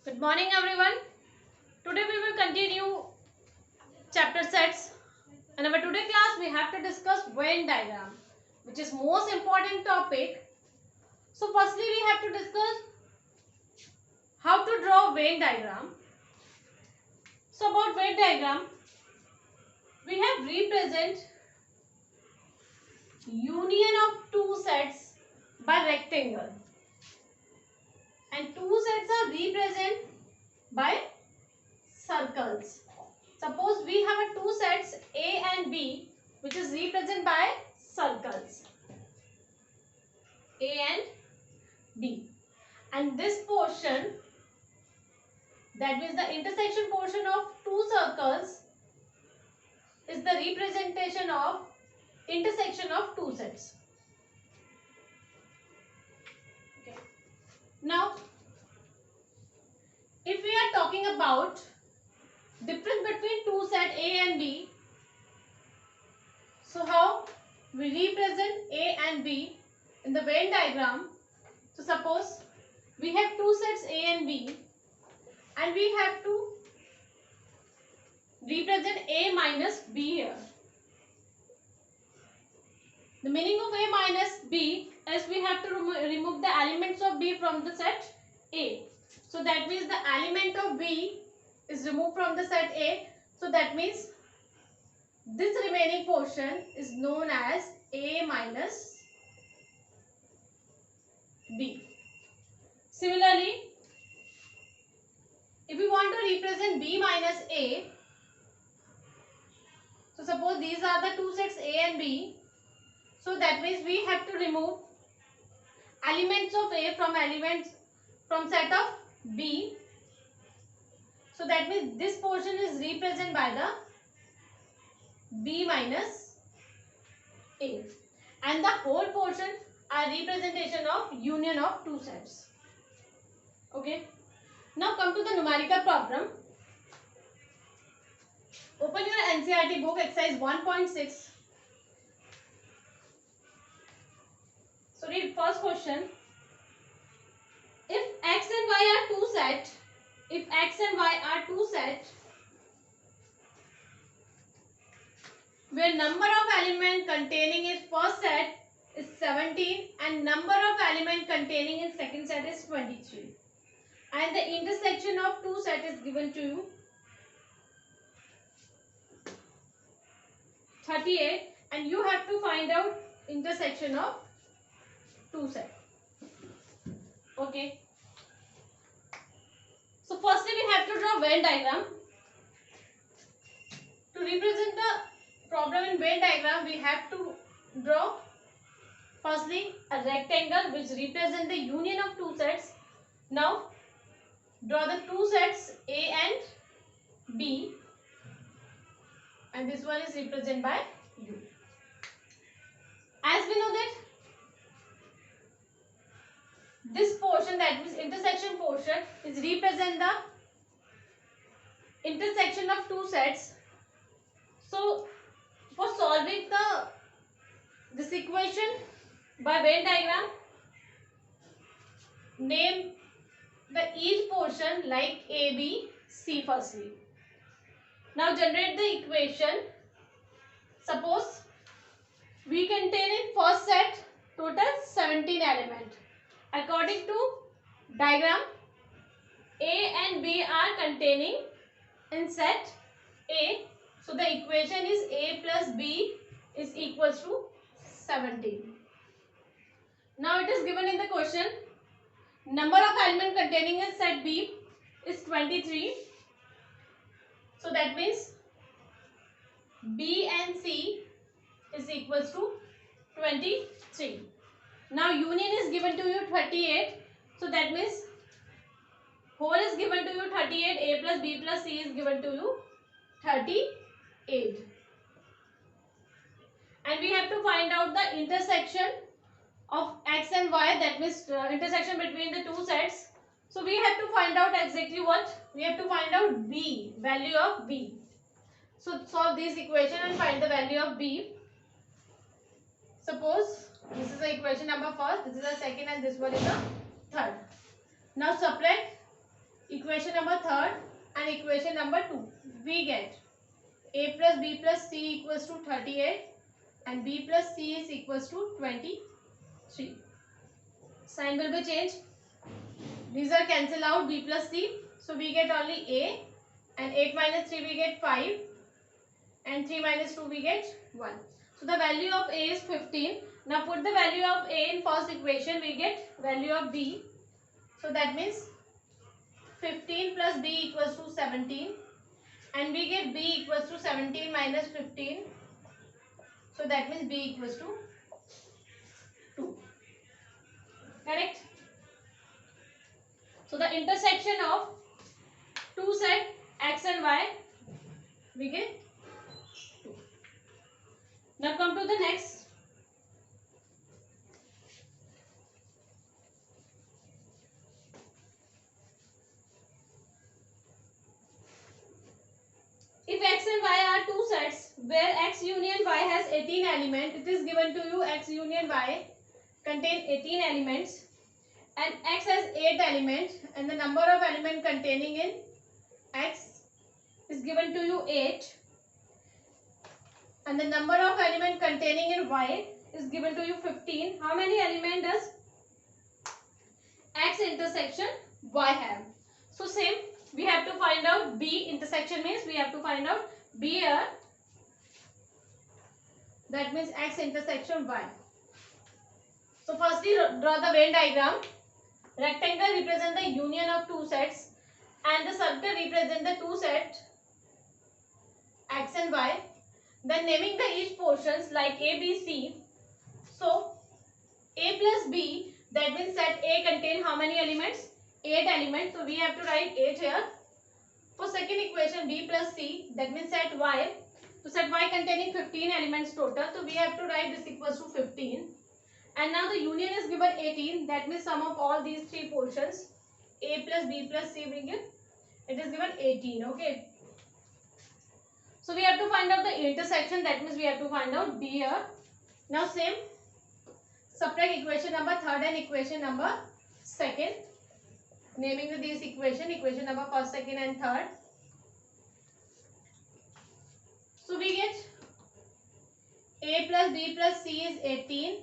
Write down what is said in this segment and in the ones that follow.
Good morning everyone. Today we will continue chapter sets. In our today class we have to discuss Venn diagram, which is most important topic. So firstly we have to discuss how to draw Venn diagram. So about Venn diagram, we have represent union of two sets by rectangle, and two sets are represent by circles. Suppose we have a two sets A and B, which is represented by circles A and B, and this portion, that means the intersection portion of two circles, is the representation of intersection of two sets. Okay. Now, if we are talking about difference between two set A and B, so how we represent A and B in the Venn diagram? So suppose we have two sets A and B, and we have to represent A minus B here. The meaning of A minus B is we have to remove the elements of B from the set A. So that means the element of B is removed from the set A. So that means this remaining portion is known as A minus B. Similarly, if we want to represent B minus A, so suppose these are the two sets A and B. So that means we have to remove elements of A from set of B. So that means this portion is represented by the B minus A, and the whole portion are representation of union of two sets. Okay. Now come to the numerical problem. Open your NCERT book, exercise 1.6. So read first question. If X and Y are two set, where number of element containing its first set is 17 and number of element containing its second set is 23, and the intersection of two set is given to you 38, and you have to find out intersection of two set. Okay. So firstly we have to draw Venn diagram. To represent the problem in Venn diagram, we have to draw firstly a rectangle which represents the union of two sets. Now draw the two sets A and B, and this one is represented by U. As we know that this portion, that means intersection portion, is represent the intersection of two sets. So for solving this equation by Venn diagram, name the each portion like A, B, C firstly. Now generate the equation. Suppose we contain in first set total 17 elements. According to diagram, A and B are containing in set A. So the equation is A plus B is equals to 17. Now it is given in the question, number of elements containing in set B is 23. So that means B and C is equals to 23. Now union is given to you 38. So that means whole is given to you 38. A plus B plus C is given to you 38. And we have to find out the intersection of X and Y, that means intersection between the two sets. So we have to find out exactly what? We have to find out B, value of B. So solve this equation and find the value of B. Suppose this is the equation number first, this is the second, and this one is the third. Now subtract equation number third and equation number 2, we get a plus b plus c equals to 38 and b plus c is equals to 23. Sign will be changed. These are cancel out, b plus c. So we get only a, and 8 minus 3 we get 5, and 3 minus 2 we get 1. So the value of a is 15. Now put the value of a in first equation, we get value of b. So that means 15 plus b equals to 17, and we get b equals to 17 minus 15. So that means b equals to 2. Correct? So the intersection of two set x and y, we get 2. Now come to the next. If x and y are two sets where x union y has 18 elements, it is given to you x union y contain 18 elements, and x has 8 elements, and the number of elements containing in x is given to you 8, and the number of elements containing in y is given to you 15. How many elements does x intersection y have? So same, we have to find out b intersection, means we have to find out b here, that means x intersection y. So firstly draw the Venn diagram. Rectangle represent the union of two sets and the circle represent the two sets x and y. Then naming the each portions like a, b, c. So a plus b, that means set a contain how many elements? 8 elements. So we have to write 8 here. For second equation b plus c, that means set y. So set y containing 15 elements total. So we have to write this equals to 15. And now the union is given 18. That means sum of all these three portions, a plus b plus c, we give, it is given 18. Okay. So we have to find out the intersection. That means we have to find out b here. Now same, subtract equation number third and equation number second. Naming this equation number first, second and third. So we get a plus b plus c is 18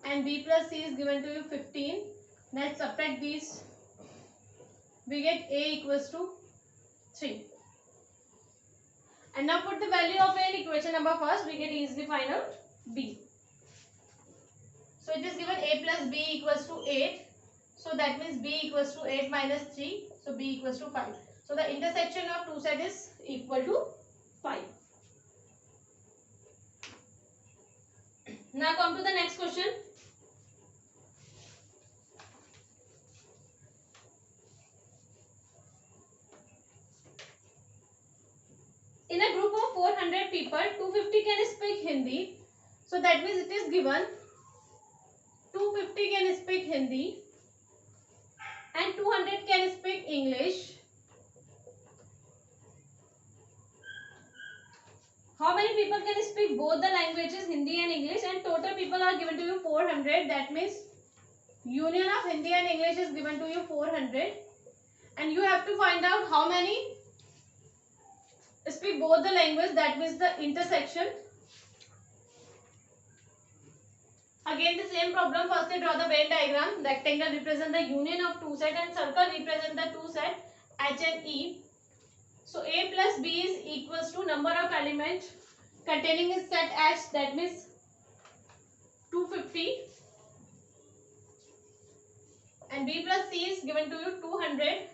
and b plus c is given to you 15. Let's subtract these. We get a equals to 3. And now put the value of a in equation number first, we get easily find out b. So it is given a plus b equals to 8. So that means b equals to 8 minus 3. So b equals to 5. So the intersection of two sets is equal to 5. Now come to the next question. In a group of 400 people, 250 can speak Hindi. So that means it is given 250 can speak Hindi and 200 can speak English. How many people can speak both the languages, Hindi and English? And total people are given to you 400. That means union of Hindi and English is given to you 400. And you have to find out how many speak both the language. That means the intersection. Again the same problem. Firstly draw the Venn diagram. Rectangle represent the union of two sets and circle represent the two sets H and E. So a plus b is equals to number of elements containing in set H, that means 250, and b plus c is given to you 200.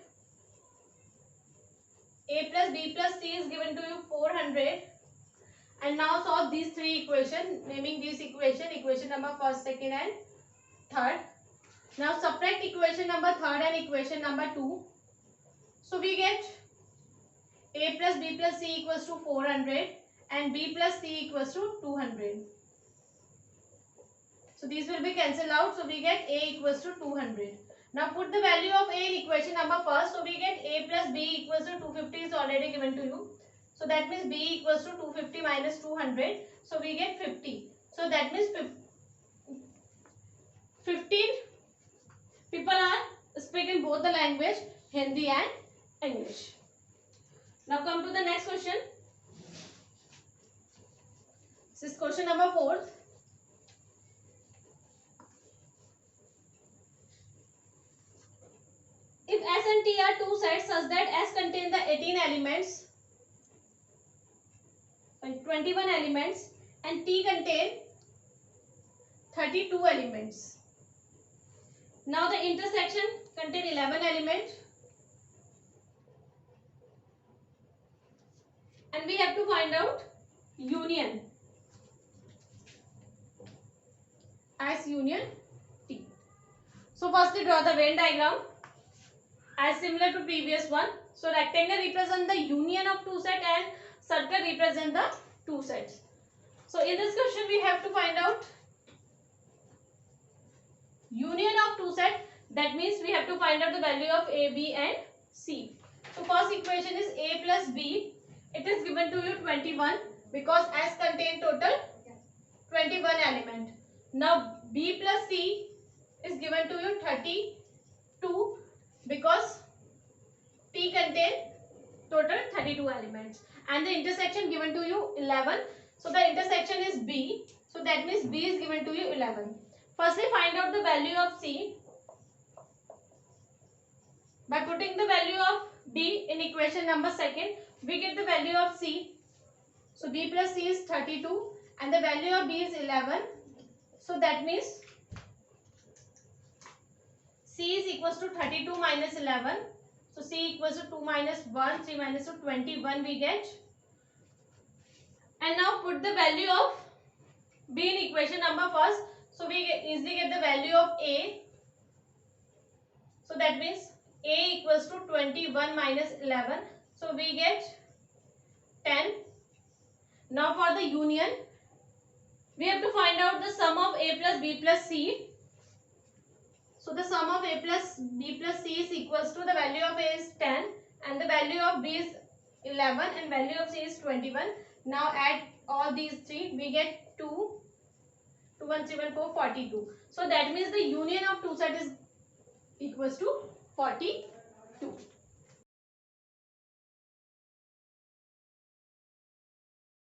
A plus b plus c is given to you 400. And now solve these three equations, naming this equation number first, second and third. Now subtract equation number third and equation number 2. So we get a plus b plus c equals to 400 and b plus c equals to 200. So these will be cancelled out. So we get a equals to 200. Now put the value of a in equation number first. So we get a plus b equals to 250 is already given to you. So that means b equals to 250 minus 200. So we get 50. So that means 15 people are speaking both the language Hindi and English. Now come to the next question. This is question number 4. If S and T are two sets such that S contain the 18 elements, 21 elements, and T contain 32 elements. Now the intersection contain 11 elements, and we have to find out union as union T. So firstly draw the Venn diagram as similar to previous one. So rectangle represent the union of two sets and circle represent the two sets. So in this question we have to find out union of two sets. That means we have to find out the value of A, B and C. So first equation is A plus B. It is given to you 21 because S contain total 21 element. Now B plus C is given to you 32 because T contain total 32 elements, and the intersection given to you 11. So the intersection is B. So that means B is given to you 11. Firstly find out the value of C by putting the value of D in equation number 2nd. We get the value of C. So B plus C is 32 and the value of B is 11. So that means C is equals to 32 minus 11. So C equals to 2 minus 1, 3 minus 2, 21 we get. And now put the value of B in equation number first. So we easily get the value of A. So that means A equals to 21 minus 11. So we get 10. Now for the union, we have to find out the sum of A plus B plus C. So the sum of A plus B plus C is equals to the value of A is 10 and the value of B is 11 and value of C is 21. Now add all these three, we get 2, 2, 1, 3, 1, 4, 42. So that means the union of two sets is equals to 42.